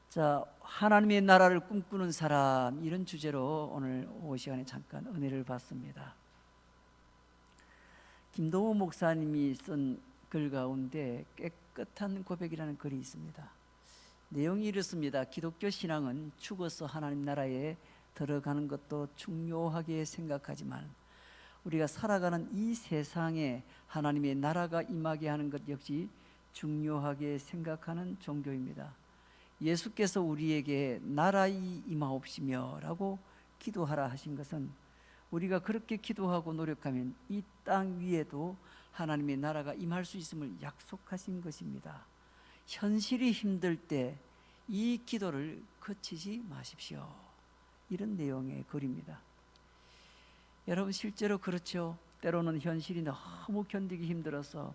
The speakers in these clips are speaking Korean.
자, 하나님의 나라를 꿈꾸는 사람, 이런 주제로 오늘 오후 시간에 잠깐 은혜를 받습니다. 김동호 목사님이 쓴 글 가운데 깨끗한 고백이라는 글이 있습니다. 내용이 이렇습니다. 기독교 신앙은 죽어서 하나님 나라에 들어가는 것도 중요하게 생각하지만 우리가 살아가는 이 세상에 하나님의 나라가 임하게 하는 것 역시 중요하게 생각하는 종교입니다. 예수께서 우리에게 나라이 임하옵시며 라고 기도하라 하신 것은 우리가 그렇게 기도하고 노력하면 이 땅 위에도 하나님의 나라가 임할 수 있음을 약속하신 것입니다. 현실이 힘들 때 이 기도를 그치지 마십시오. 이런 내용의 글입니다. 여러분, 실제로 그렇죠. 때로는 현실이 너무 견디기 힘들어서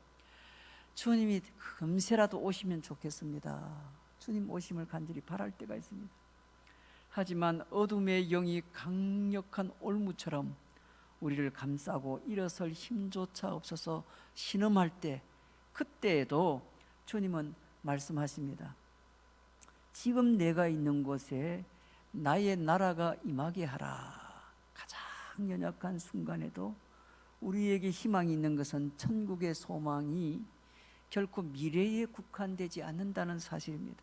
주님이 금세라도 오시면 좋겠습니다. 주님 오심을 간절히 바랄 때가 있습니다. 하지만 어둠의 영이 강력한 올무처럼 우리를 감싸고 일어설 힘조차 없어서 신음할 때, 그때에도 주님은 말씀하십니다. 지금 내가 있는 곳에 나의 나라가 임하게 하라. 가장 연약한 순간에도 우리에게 희망이 있는 것은 천국의 소망이 결코 미래에 국한되지 않는다는 사실입니다.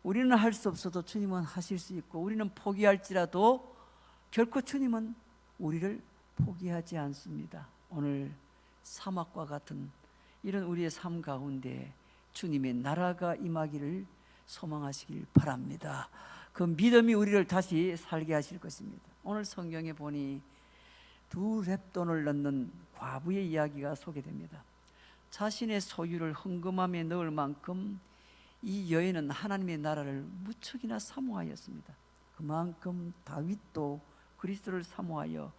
우리는 할 수 없어도 주님은 하실 수 있고, 우리는 포기할지라도 결코 주님은 우리를 포기하지 않습니다. 오늘 사막과 같은 이런 우리의 삶 가운데 주님의 나라가 임하기를 소망하시길 바랍니다. 그 믿음이 우리를 다시 살게 하실 것입니다. 오늘 성경에 보니 두 렙돈을 넣는 과부의 이야기가 소개됩니다. 자신의 소유를 헌금함에 넣을 만큼 이 여인은 하나님의 나라를 무척이나 사모하였습니다. 그만큼 다윗도 그리스도를 사모하여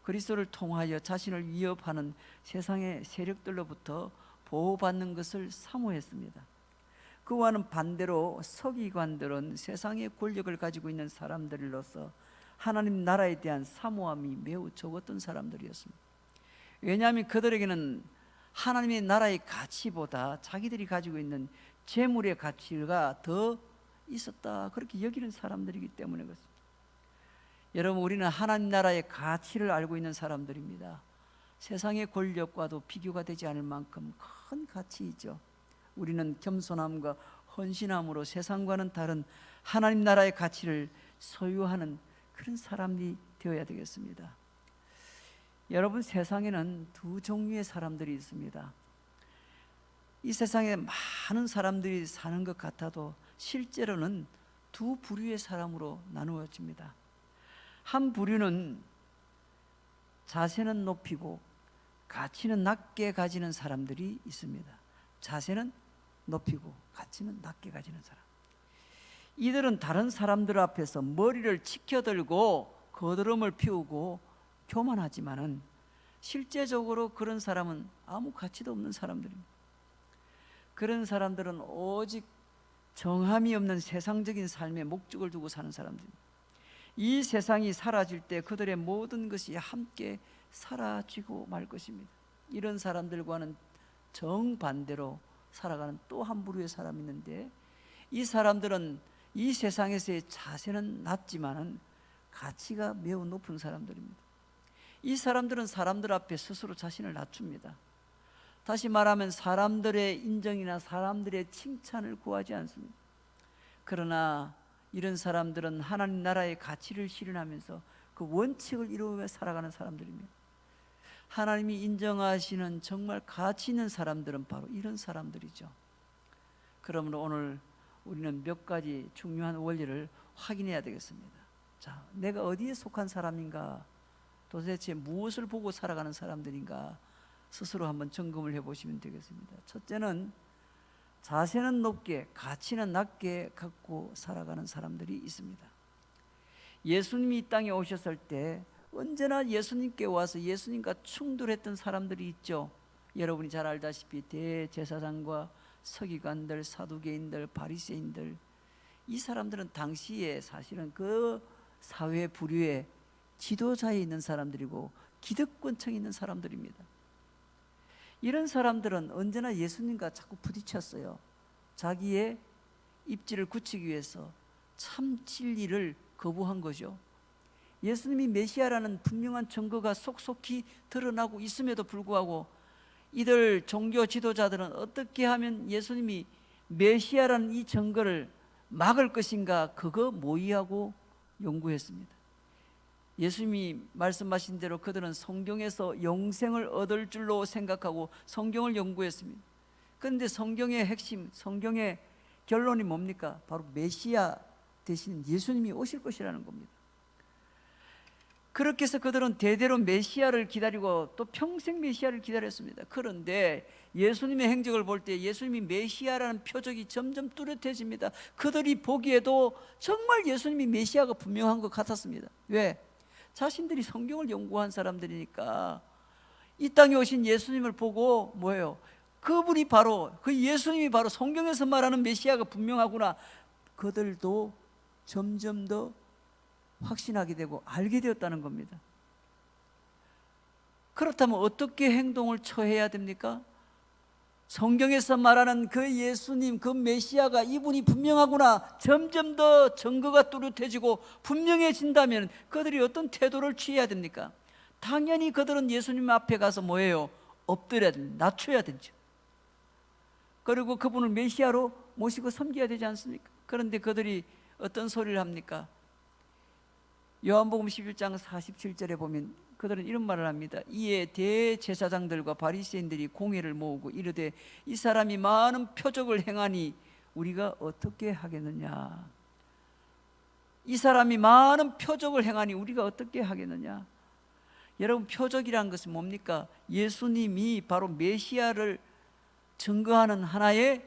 그리스도를 통하여 자신을 위협하는 세상의 세력들로부터 보호받는 것을 사모했습니다. 그와는 반대로 서기관들은 세상의 권력을 가지고 있는 사람들로서 하나님 나라에 대한 사모함이 매우 적었던 사람들이었습니다. 왜냐하면 그들에게는 하나님의 나라의 가치보다 자기들이 가지고 있는 재물의 가치가 더 있었다, 그렇게 여기는 사람들이기 때문에 그렇습니다. 여러분, 우리는 하나님 나라의 가치를 알고 있는 사람들입니다. 세상의 권력과도 비교가 되지 않을 만큼 큰 가치이죠. 우리는 겸손함과 헌신함으로 세상과는 다른 하나님 나라의 가치를 소유하는 그런 사람이 되어야 되겠습니다. 여러분, 세상에는 두 종류의 사람들이 있습니다. 이 세상에 많은 사람들이 사는 것 같아도 실제로는 두 부류의 사람으로 나누어집니다. 한 부류는 자세는 높이고 가치는 낮게 가지는 사람들이 있습니다. 자세는 높이고 가치는 낮게 가지는 사람. 이들은 다른 사람들 앞에서 머리를 치켜들고 거드름을 피우고 교만하지만은 실제적으로 그런 사람은 아무 가치도 없는 사람들입니다. 그런 사람들은 오직 정함이 없는 세상적인 삶에 목적을 두고 사는 사람들입니다. 이 세상이 사라질 때 그들의 모든 것이 함께 사라지고 말 것입니다. 이런 사람들과는 정반대로 살아가는 또 한 부류의 사람이 있는데, 이 사람들은 이 세상에서의 자세는 낮지만은 가치가 매우 높은 사람들입니다. 이 사람들은 사람들 앞에 스스로 자신을 낮춥니다. 다시 말하면 사람들의 인정이나 사람들의 칭찬을 구하지 않습니다. 그러나 이런 사람들은 하나님 나라의 가치를 실현하면서 그 원칙을 이루며 살아가는 사람들입니다. 하나님이 인정하시는 정말 가치 있는 사람들은 바로 이런 사람들이죠. 그러므로 오늘 우리는 몇 가지 중요한 원리를 확인해야 되겠습니다. 자, 내가 어디에 속한 사람인가? 도대체 무엇을 보고 살아가는 사람들인가? 스스로 한번 점검을 해보시면 되겠습니다. 첫째는 자세는 높게 가치는 낮게 갖고 살아가는 사람들이 있습니다. 예수님이 이 땅에 오셨을 때 언제나 예수님께 와서 예수님과 충돌했던 사람들이 있죠. 여러분이 잘 알다시피 대제사장과 서기관들, 사두개인들, 바리새인들, 이 사람들은 당시에 사실은 그 사회 부류의 지도자에 있는 사람들이고 기득권층에 있는 사람들입니다. 이런 사람들은 언제나 예수님과 자꾸 부딪혔어요. 자기의 입지를 굳히기 위해서 참 진리를 거부한 거죠. 예수님이 메시아라는 분명한 증거가 속속히 드러나고 있음에도 불구하고 이들 종교 지도자들은 어떻게 하면 예수님이 메시아라는 이 증거를 막을 것인가, 그거 모의하고 연구했습니다. 예수님이 말씀하신 대로 그들은 성경에서 영생을 얻을 줄로 생각하고 성경을 연구했습니다. 그런데 성경의 핵심, 성경의 결론이 뭡니까? 바로 메시아 대신 예수님이 오실 것이라는 겁니다. 그렇게 해서 그들은 대대로 메시아를 기다리고 또 평생 메시아를 기다렸습니다. 그런데 예수님의 행적을 볼 때 예수님이 메시아라는 표적이 점점 뚜렷해집니다. 그들이 보기에도 정말 예수님이 메시아가 분명한 것 같았습니다. 왜? 자신들이 성경을 연구한 사람들이니까 이 땅에 오신 예수님을 보고 뭐예요? 그분이 바로, 그 예수님이 바로 성경에서 말하는 메시아가 분명하구나. 그들도 점점 더 확신하게 되고 알게 되었다는 겁니다. 그렇다면 어떻게 행동을 처해야 됩니까? 성경에서 말하는 그 예수님, 그 메시아가 이분이 분명하구나, 점점 더 증거가 뚜렷해지고 분명해진다면 그들이 어떤 태도를 취해야 됩니까? 당연히 그들은 예수님 앞에 가서 뭐예요? 엎드려야 됩니다. 낮춰야 되죠. 그리고 그분을 메시아로 모시고 섬겨야 되지 않습니까? 그런데 그들이 어떤 소리를 합니까? 요한복음 11장 47절에 보면 그들은 이런 말을 합니다. 이에 대제사장들과 바리새인들이 공회를 모으고 이르되 이 사람이 많은 표적을 행하니 우리가 어떻게 하겠느냐. 이 사람이 많은 표적을 행하니 우리가 어떻게 하겠느냐. 여러분, 표적이라는 것은 뭡니까? 예수님이 바로 메시아를 증거하는 하나의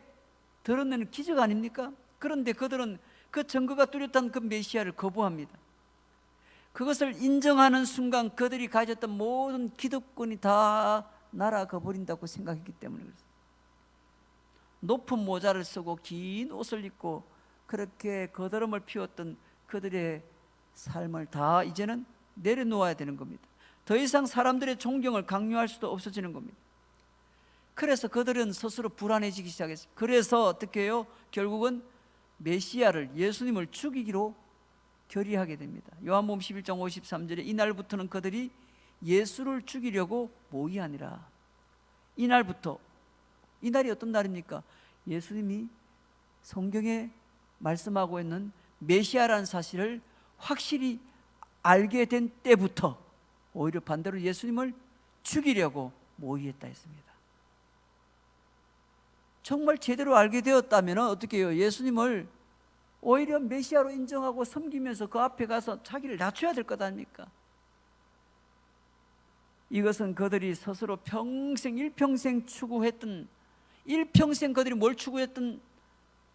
드러내는 기적 아닙니까? 그런데 그들은 그 증거가 뚜렷한 그 메시아를 거부합니다. 그것을 인정하는 순간 그들이 가졌던 모든 기득권이 다 날아가 버린다고 생각했기 때문에 그렇습니다. 높은 모자를 쓰고 긴 옷을 입고 그렇게 거드름을 피웠던 그들의 삶을 다 이제는 내려놓아야 되는 겁니다. 더 이상 사람들의 존경을 강요할 수도 없어지는 겁니다. 그래서 그들은 스스로 불안해지기 시작했어요. 그래서 어떻게 해요? 결국은 메시아를, 예수님을 죽이기로 결의하게 됩니다. 요한복음 11장 53절에 이날부터는 그들이 예수를 죽이려고 모의하니라. 이날부터, 이날이 어떤 날입니까? 예수님이 성경에 말씀하고 있는 메시아라는 사실을 확실히 알게 된 때부터 오히려 반대로 예수님을 죽이려고 모의했다 했습니다. 정말 제대로 알게 되었다면 어떻게 해요? 예수님을 오히려 메시아로 인정하고 섬기면서 그 앞에 가서 자기를 낮춰야 될 것 아닙니까? 이것은 그들이 스스로 일평생 추구했던, 일평생 그들이 뭘 추구했던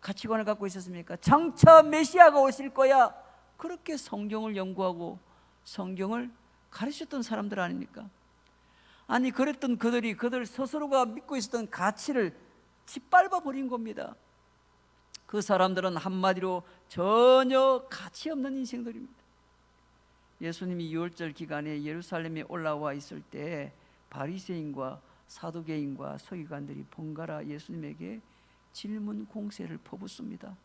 가치관을 갖고 있었습니까? 장차 메시아가 오실 거야. 그렇게 성경을 연구하고 성경을 가르쳤던 사람들 아닙니까? 아니, 그랬던 그들이 그들 스스로가 믿고 있었던 가치를 짓밟아 버린 겁니다. 그 사람들은 한마디로 전혀 가치 없는 인생들입니다. 예수님이 유월절 기간에 예루살렘에 올라와 있을 때 바리새인과 사두개인과 서기관들이 번갈아 예수님에게 질문 공세를 퍼붓습니다.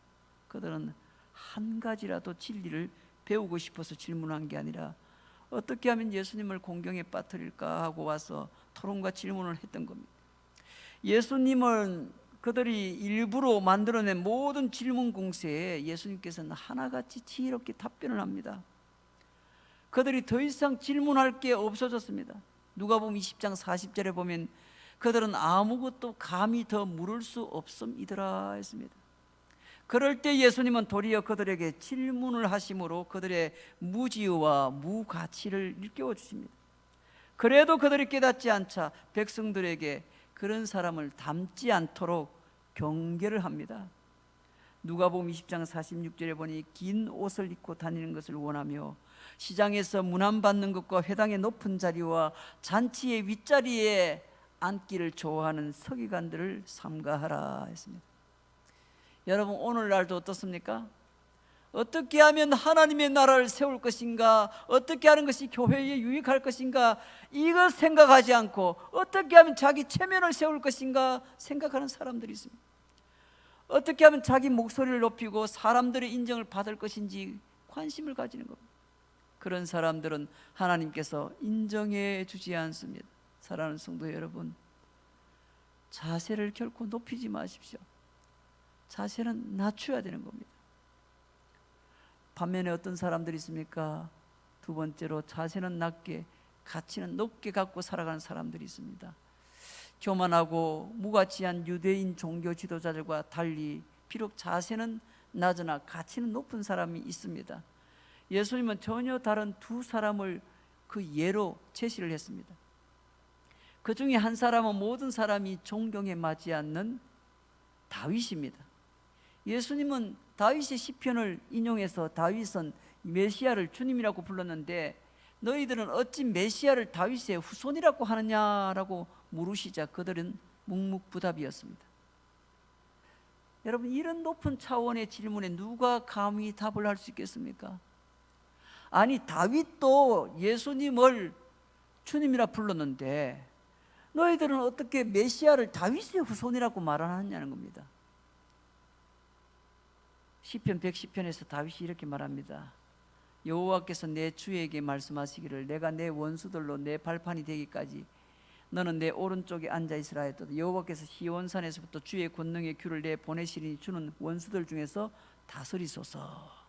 그들은 한 가지라도 진리를 배우고 싶어서 질문한 게 아니라 어떻게 하면 예수님을 공경에 빠뜨릴까 하고 와서 토론과 질문을 했던 겁니다. 예수님은 그들이 일부러 만들어낸 모든 질문 공세에 예수님께서는 하나같이 지혜롭게 답변을 합니다. 그들이 더 이상 질문할 게 없어졌습니다. 누가복음 20장 40절에 보면 그들은 아무것도 감히 더 물을 수 없음이더라 했습니다. 그럴 때 예수님은 도리어 그들에게 질문을 하심으로 그들의 무지와 무가치를 일깨워 주십니다. 그래도 그들이 깨닫지 않자 백성들에게 그런 사람을 닮지 않도록 경계를 합니다. 누가복음 20장 46절에 보니 긴 옷을 입고 다니는 것을 원하며 시장에서 문안받는 것과 회당의 높은 자리와 잔치의 윗자리에 앉기를 좋아하는 서기관들을 삼가하라 했습니다. 여러분, 오늘날도 어떻습니까? 어떻게 하면 하나님의 나라를 세울 것인가, 어떻게 하는 것이 교회에 유익할 것인가, 이거 생각하지 않고 어떻게 하면 자기 체면을 세울 것인가 생각하는 사람들이 있습니다. 어떻게 하면 자기 목소리를 높이고 사람들의 인정을 받을 것인지 관심을 가지는 겁니다. 그런 사람들은 하나님께서 인정해 주지 않습니다. 사랑하는 성도 여러분, 자세를 결코 높이지 마십시오. 자세는 낮춰야 되는 겁니다. 반면에 어떤 사람들이 있습니까? 두 번째로 자세는 낮게 가치는 높게 갖고 살아가는 사람들이 있습니다. 교만하고 무가치한 유대인 종교 지도자들과 달리 비록 자세는 낮으나 가치는 높은 사람이 있습니다. 예수님은 전혀 다른 두 사람을 그 예로 제시를 했습니다. 그 중에 한 사람은 모든 사람이 존경에 맞지 않는 다윗입니다. 예수님은 다윗의 시편을 인용해서 다윗은 메시아를 주님이라고 불렀는데 너희들은 어찌 메시아를 다윗의 후손이라고 하느냐라고 물으시자 그들은 묵묵부답이었습니다. 여러분, 이런 높은 차원의 질문에 누가 감히 답을 할 수 있겠습니까? 아니, 다윗도 예수님을 주님이라 불렀는데 너희들은 어떻게 메시아를 다윗의 후손이라고 말하느냐는 겁니다. 시편 110편에서 다윗이 이렇게 말합니다. 여호와께서 내 주에게 말씀하시기를 내가 내 원수들로 내 발판이 되기까지 너는 내 오른쪽에 앉아있으라 했도다. 여호와께서 시온산에서부터 주의 권능의 큐를 내 보내시리니 주는 원수들 중에서 다스리소서.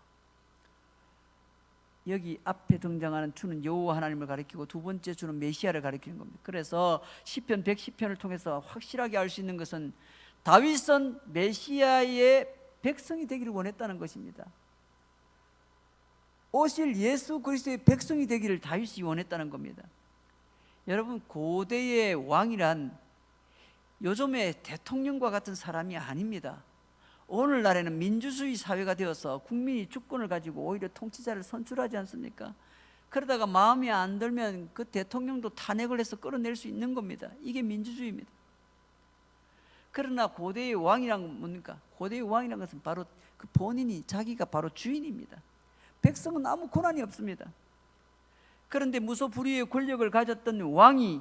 여기 앞에 등장하는 주는 여호와 하나님을 가리키고 두 번째 주는 메시아를 가리키는 겁니다. 그래서 시편 110편을 통해서 확실하게 알 수 있는 것은 다윗은 메시아의 백성이 되기를 원했다는 것입니다. 오실 예수 그리스도의 백성이 되기를 다윗이 원했다는 겁니다. 여러분, 고대의 왕이란 요즘의 대통령과 같은 사람이 아닙니다. 오늘날에는 민주주의 사회가 되어서 국민이 주권을 가지고 오히려 통치자를 선출하지 않습니까? 그러다가 마음에 안 들면 그 대통령도 탄핵을 해서 끌어낼 수 있는 겁니다. 이게 민주주의입니다. 그러나 고대의 왕이란 뭡니까? 고대의 왕이란 것은 바로 그 본인이 자기가 바로 주인입니다. 백성은 아무 권한이 없습니다. 그런데 무소불위의 권력을 가졌던 왕이,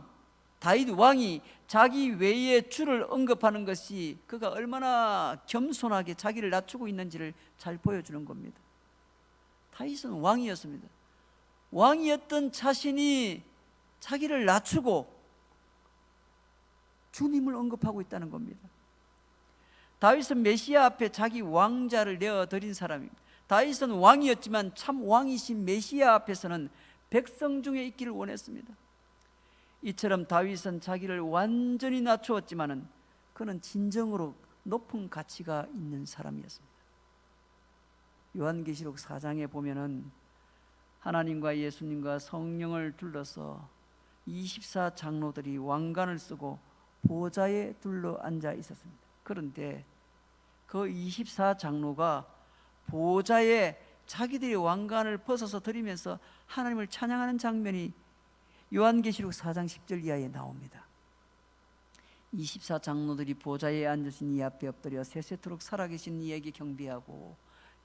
다윗 왕이 자기 외의 주를 언급하는 것이 그가 얼마나 겸손하게 자기를 낮추고 있는지를 잘 보여주는 겁니다. 다윗은 왕이었습니다. 왕이었던 자신이 자기를 낮추고 주님을 언급하고 있다는 겁니다. 다윗은 메시아 앞에 자기 왕자를 내어드린 사람입니다. 다윗은 왕이었지만 참 왕이신 메시아 앞에서는 백성 중에 있기를 원했습니다. 이처럼 다윗은 자기를 완전히 낮추었지만은 그는 진정으로 높은 가치가 있는 사람이었습니다. 요한계시록 4장에 보면은 하나님과 예수님과 성령을 둘러서 24장로들이 왕관을 쓰고 보좌에 둘러 앉아 있었습니다. 그런데 그 24장로가 보좌에 자기들의 왕관을 벗어서 드리면서 하나님을 찬양하는 장면이 요한계시록 4장 10절 이하에 나옵니다. 24장로들이 보좌에 앉으신 이 앞에 엎드려 세세토록 살아계신 이에게 경배하고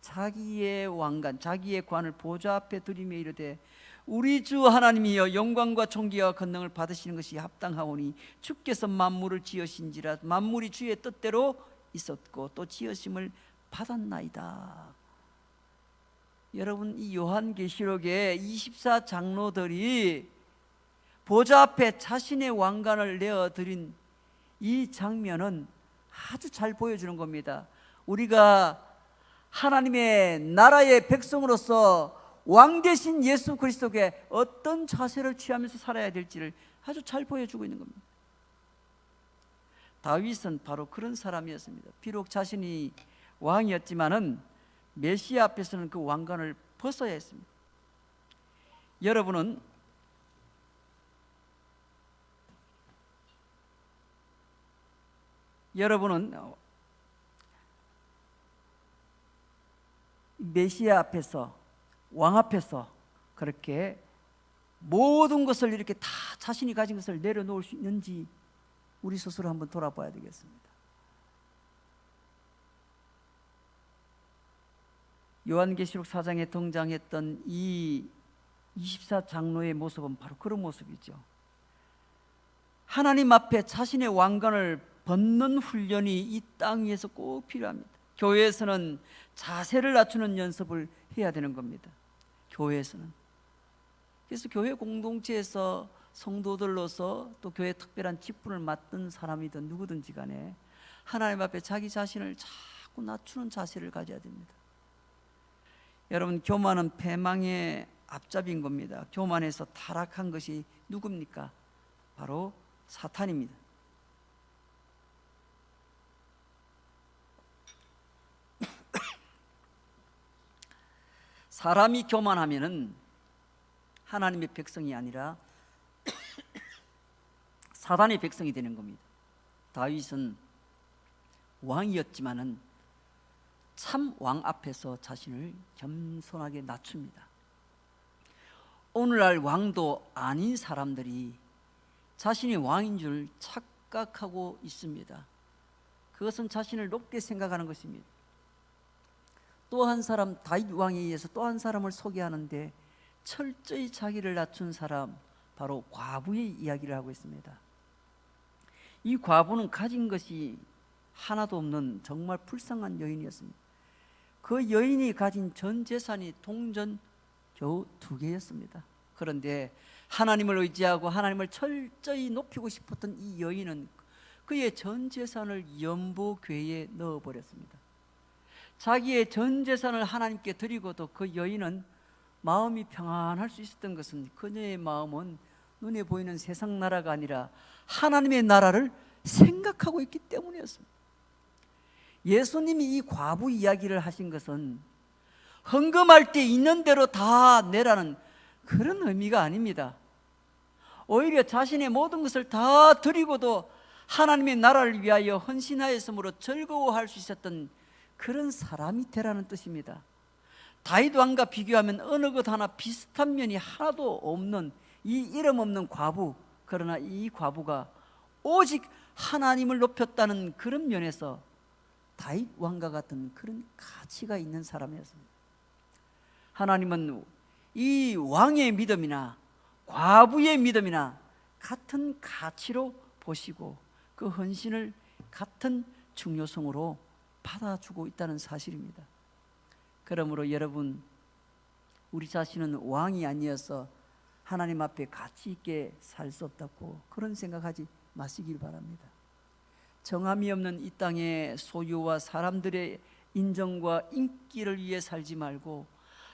자기의 왕관, 자기의 관을 보좌 앞에 드리며 이르되 우리 주 하나님이여 영광과 존귀와 권능을 받으시는 것이 합당하오니 주께서 만물을 지으신지라 만물이 주의 뜻대로 있었고 또 지으심을 받았나이다. 여러분, 이 요한계시록에 24장로들이 보좌 앞에 자신의 왕관을 내어드린 이 장면은 아주 잘 보여주는 겁니다. 우리가 하나님의 나라의 백성으로서 왕 되신 예수 그리스도께 어떤 자세를 취하면서 살아야 될지를 아주 잘 보여주고 있는 겁니다. 다윗은 바로 그런 사람이었습니다. 비록 자신이 왕이었지만은 메시아 앞에서는 그 왕관을 벗어야 했습니다. 여러분은 메시아 앞에서, 왕 앞에서 그렇게 모든 것을 이렇게 다 자신이 가진 것을 내려놓을 수 있는지 우리 스스로 한번 돌아봐야 되겠습니다. 요한계시록 4장에 등장했던 이 24장로의 모습은 바로 그런 모습이죠. 하나님 앞에 자신의 왕관을 벗는 훈련이 이 땅 위에서 꼭 필요합니다. 교회에서는 자세를 낮추는 연습을 해야 되는 겁니다. 교회에서는. 그래서 교회 공동체에서 성도들로서 또 교회 특별한 직분을 맡은 사람이든 누구든지 간에 하나님 앞에 자기 자신을 자꾸 낮추는 자세를 가져야 됩니다. 여러분, 교만은 패망의 앞잡이인 겁니다. 교만에서 타락한 것이 누굽니까? 바로 사탄입니다. 사람이 교만하면은 하나님의 백성이 아니라 사단의 백성이 되는 겁니다. 다윗은 왕이었지만은 참 왕 앞에서 자신을 겸손하게 낮춥니다. 오늘날 왕도 아닌 사람들이 자신이 왕인 줄 착각하고 있습니다. 그것은 자신을 높게 생각하는 것입니다. 또 한 사람, 다윗 왕에 의해서 또 한 사람을 소개하는데 철저히 자기를 낮춘 사람, 바로 과부의 이야기를 하고 있습니다. 이 과부는 가진 것이 하나도 없는 정말 불쌍한 여인이었습니다. 그 여인이 가진 전 재산이 동전 겨우 2개였습니다. 그런데 하나님을 의지하고 하나님을 철저히 높이고 싶었던 이 여인은 그의 전 재산을 연보궤에 넣어버렸습니다. 자기의 전 재산을 하나님께 드리고도 그 여인은 마음이 평안할 수 있었던 것은 그녀의 마음은 눈에 보이는 세상 나라가 아니라 하나님의 나라를 생각하고 있기 때문이었습니다. 예수님이 이 과부 이야기를 하신 것은 헌금할 때 있는 대로 다 내라는 그런 의미가 아닙니다. 오히려 자신의 모든 것을 다 드리고도 하나님의 나라를 위하여 헌신하였으므로 즐거워할 수 있었던 그런 사람이 되라는 뜻입니다. 다윗 왕과 비교하면 어느 것 하나 비슷한 면이 하나도 없는 이 이름 없는 과부, 그러나 이 과부가 오직 하나님을 높였다는 그런 면에서 다윗 왕과 같은 그런 가치가 있는 사람이었습니다. 하나님은 이 왕의 믿음이나 과부의 믿음이나 같은 가치로 보시고 그 헌신을 같은 중요성으로 받아주고 있다는 사실입니다. 그러므로 여러분, 우리 자신은 왕이 아니어서 하나님 앞에 가치 있게 살 수 없다고 그런 생각하지 마시길 바랍니다. 정함이 없는 이 땅의 소유와 사람들의 인정과 인기를 위해 살지 말고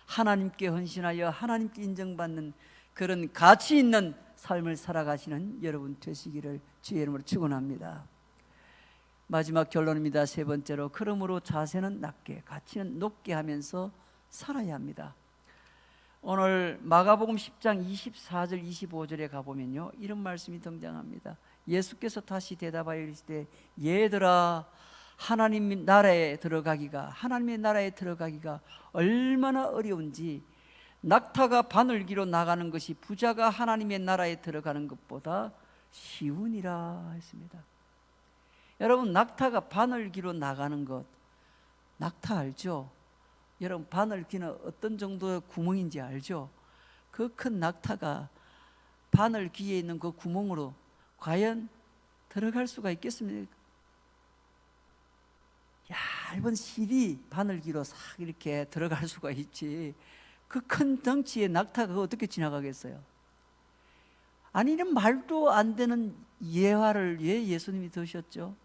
하나님께 헌신하여 하나님께 인정받는 그런 가치 있는 삶을 살아가시는 여러분 되시기를 주의 이름으로 축원합니다. 마지막 결론입니다. 세 번째로, 그러므로 자세는 낮게, 가치는 높게 하면서 살아야 합니다. 오늘 마가복음 10장 24절 25절에 가보면요, 이런 말씀이 등장합니다. 예수께서 다시 대답하여 이르시되 얘들아, 하나님의 나라에 들어가기가 얼마나 어려운지 낙타가 바늘기로 나가는 것이 부자가 하나님의 나라에 들어가는 것보다 쉬우니라 했습니다. 여러분, 낙타가 바늘기로 나가는 것, 낙타 알죠? 여러분, 바늘기는 어떤 정도의 구멍인지 알죠? 그 큰 낙타가 바늘기에 있는 그 구멍으로 과연 들어갈 수가 있겠습니까? 얇은 실이 바늘기로 싹 이렇게 들어갈 수가 있지, 그 큰 덩치의 낙타가 어떻게 지나가겠어요? 아니, 이런 말도 안 되는 예화를 왜 예수님이 드셨죠?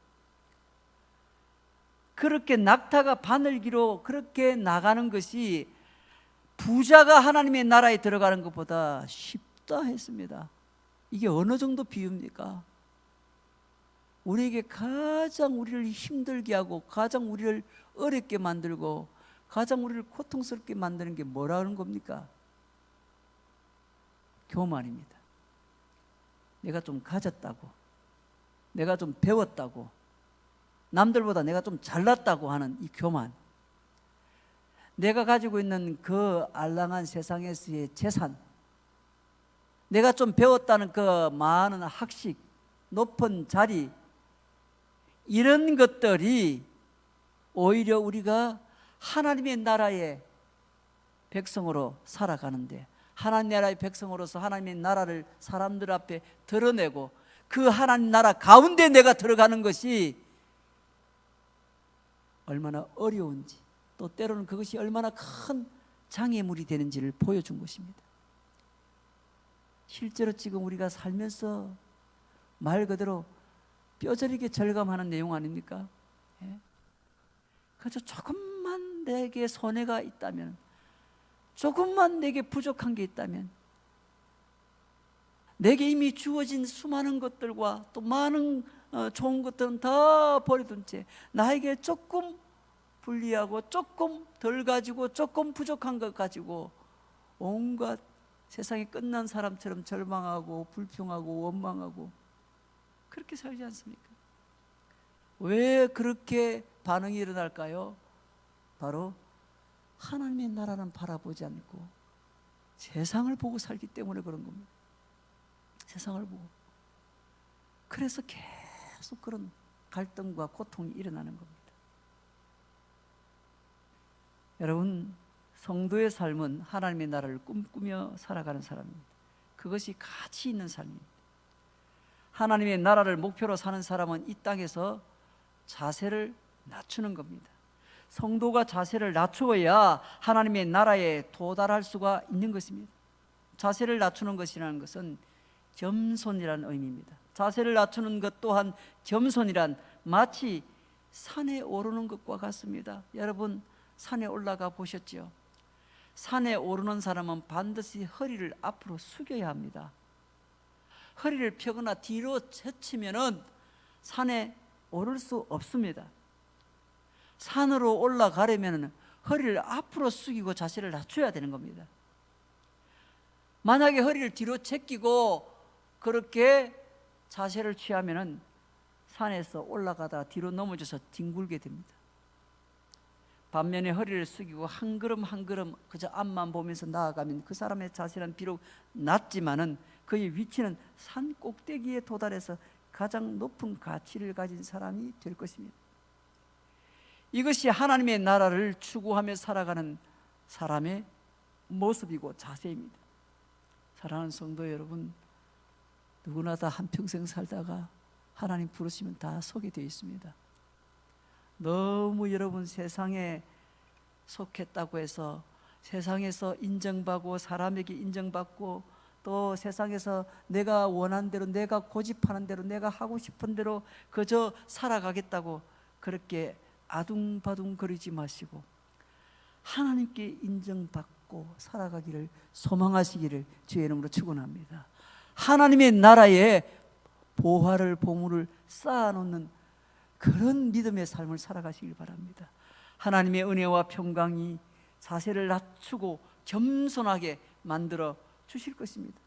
그렇게 낙타가 바늘기로 그렇게 나가는 것이 부자가 하나님의 나라에 들어가는 것보다 쉽다 했습니다. 이게 어느 정도 비유입니까? 우리에게 가장 우리를 힘들게 하고 가장 우리를 어렵게 만들고 가장 우리를 고통스럽게 만드는 게 뭐라는 겁니까? 교만입니다. 내가 좀 가졌다고, 내가 좀 배웠다고, 남들보다 내가 좀 잘났다고 하는 이 교만, 내가 가지고 있는 그 알랑한 세상에서의 재산, 내가 좀 배웠다는 그 많은 학식, 높은 자리, 이런 것들이 오히려 우리가 하나님의 나라의 백성으로 살아가는데, 하나님의 나라의 백성으로서 하나님의 나라를 사람들 앞에 드러내고 그 하나님 나라 가운데 내가 들어가는 것이 얼마나 어려운지, 또 때로는 그것이 얼마나 큰 장애물이 되는지를 보여준 것입니다. 실제로 지금 우리가 살면서 말 그대로 뼈저리게 절감하는 내용 아닙니까? 예? 그저 조금만 내게 손해가 있다면, 조금만 내게 부족한 게 있다면, 내게 이미 주어진 수많은 것들과 또 많은 좋은 것들은 다 버려둔 채 나에게 조금 불리하고 조금 덜 가지고 조금 부족한 것 가지고 온갖 세상이 끝난 사람처럼 절망하고 불평하고 원망하고 그렇게 살지 않습니까? 왜 그렇게 반응이 일어날까요? 바로 하나님의 나라는 바라보지 않고 세상을 보고 살기 때문에 그런 겁니다. 세상을 보고. 그래서 계속 그런 갈등과 고통이 일어나는 겁니다. 여러분, 성도의 삶은 하나님의 나라를 꿈꾸며 살아가는 사람입니다. 그것이 가치 있는 삶입니다. 하나님의 나라를 목표로 사는 사람은 이 땅에서 자세를 낮추는 겁니다. 성도가 자세를 낮추어야 하나님의 나라에 도달할 수가 있는 것입니다. 자세를 낮추는 것이라는 것은 겸손이라는 의미입니다. 자세를 낮추는 것 또한 겸손이란 마치 산에 오르는 것과 같습니다. 여러분, 산에 올라가 보셨죠? 산에 오르는 사람은 반드시 허리를 앞으로 숙여야 합니다. 허리를 펴거나 뒤로 제치면은 산에 오를 수 없습니다. 산으로 올라가려면 허리를 앞으로 숙이고 자세를 낮춰야 되는 겁니다. 만약에 허리를 뒤로 제끼고 그렇게 자세를 취하면은 산에서 올라가다 뒤로 넘어져서 뒹굴게 됩니다. 반면에 허리를 숙이고 한 걸음 한 걸음 그저 앞만 보면서 나아가면 그 사람의 자세는 비록 낮지만은 그의 위치는 산 꼭대기에 도달해서 가장 높은 가치를 가진 사람이 될 것입니다. 이것이 하나님의 나라를 추구하며 살아가는 사람의 모습이고 자세입니다. 사랑하는 성도 여러분, 누구나 다 한평생 살다가 하나님 부르시면 다 서게 되어 있습니다. 너무 여러분 세상에 속했다고 해서 세상에서 인정받고 사람에게 인정받고 또 세상에서 내가 원하는 대로 내가 고집하는 대로 내가 하고 싶은 대로 그저 살아가겠다고 그렇게 아둥바둥 거리지 마시고 하나님께 인정받고 살아가기를 소망하시기를 주의 이름으로 축원합니다. 하나님의 나라에 보화를 보물을 쌓아놓는 그런 믿음의 삶을 살아가시길 바랍니다. 하나님의 은혜와 평강이 자세를 낮추고 겸손하게 만들어 주실 것입니다.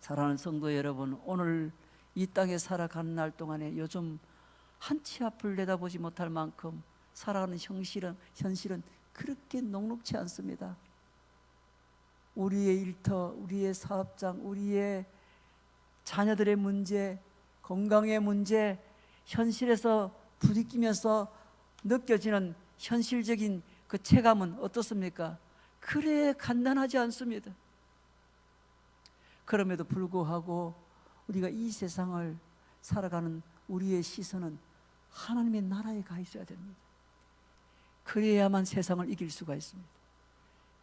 사랑하는 성도 여러분, 오늘 이 땅에 살아가는 날 동안에 요즘 한치 앞을 내다보지 못할 만큼 살아가는 현실은 그렇게 녹록지 않습니다. 우리의 일터, 우리의 사업장, 우리의 자녀들의 문제, 건강의 문제, 현실에서 부딪히면서 느껴지는 현실적인 그 체감은 어떻습니까? 그래 간단하지 않습니다. 그럼에도 불구하고 우리가 이 세상을 살아가는 우리의 시선은 하나님의 나라에 가 있어야 됩니다. 그래야만 세상을 이길 수가 있습니다.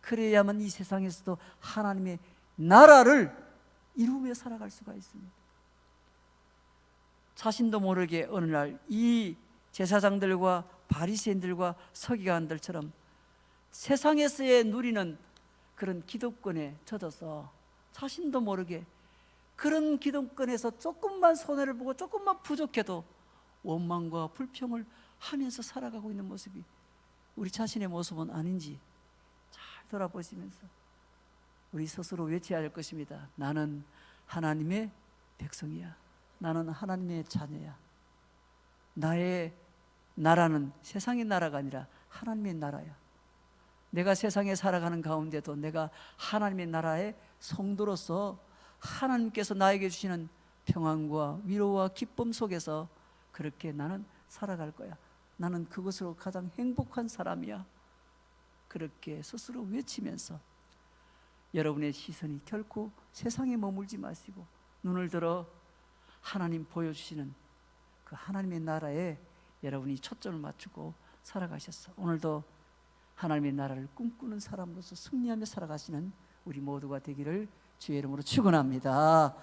그래야만 이 세상에서도 하나님의 나라를 이루며 살아갈 수가 있습니다. 자신도 모르게 어느 날 이 제사장들과 바리새인들과 서기관들처럼 세상에서의 누리는 그런 기득권에 젖어서 자신도 모르게 그런 기득권에서 조금만 손해를 보고 조금만 부족해도 원망과 불평을 하면서 살아가고 있는 모습이 우리 자신의 모습은 아닌지 잘 돌아보시면서 우리 스스로 외쳐야 할 것입니다. 나는 하나님의 백성이야. 나는 하나님의 자녀야. 나의 나라는 세상의 나라가 아니라 하나님의 나라야. 내가 세상에 살아가는 가운데도 내가 하나님의 나라의 성도로서 하나님께서 나에게 주시는 평안과 위로와 기쁨 속에서 그렇게 나는 살아갈 거야. 나는 그것으로 가장 행복한 사람이야. 그렇게 스스로 외치면서 여러분의 시선이 결코 세상에 머물지 마시고 눈을 들어 하나님 보여주시는 그 하나님의 나라에 여러분이 초점을 맞추고 살아가셨어. 오늘도 하나님의 나라를 꿈꾸는 사람으로서 승리하며 살아가시는 우리 모두가 되기를 주의 이름으로 축원합니다.